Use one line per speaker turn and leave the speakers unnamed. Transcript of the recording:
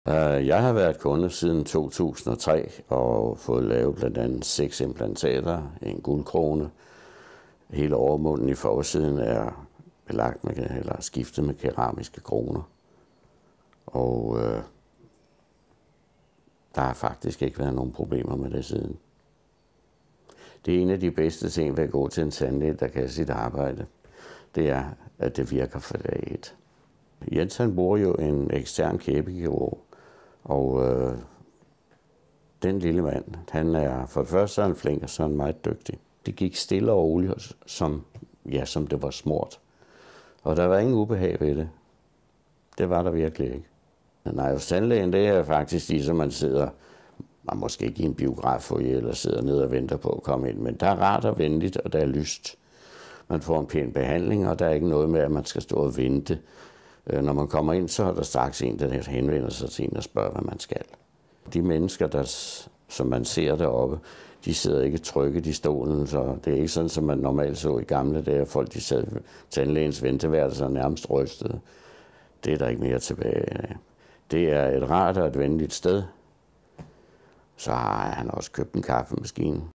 Jeg har været kunde siden 2003 og fået lavet blandt andet 6 implantater, en guldkrone. Hele overmunden i forsiden er belagt med, eller skiftet med keramiske kroner. Og der har faktisk ikke været nogen problemer med det siden. Det er en af de bedste ting ved at gå til en tandlæge, der kan sit arbejde. Det er, at det virker fra dag et. Jens han bruger jo en ekstern kæbekirurg, og den lille mand, han er for det første er han flink, og så er han meget dygtig. Det gik stille og roligt, som det var smurt. Og der var ingen ubehag ved det. Det var der virkelig ikke. Nej, hos tandlægen, det er faktisk ligesom man sidder, man måske ikke i en biograf eller sidder ned og venter på at komme ind, men der er rart og venligt, og der er lyst. Man får en pæn behandling, og der er ikke noget med, at man skal stå og vente. Når man kommer ind, så er der straks en, der henvender sig til en og spørger, hvad man skal. De mennesker, som man ser deroppe, de sidder ikke trykket i stolen, så det er ikke sådan, som man normalt så i gamle dage. Folk, de sad ved tandlægens venteværelser nærmest rystede. Det er der ikke mere tilbage af. Det er et rart og et venligt sted. Så har han også købt en kaffemaskine.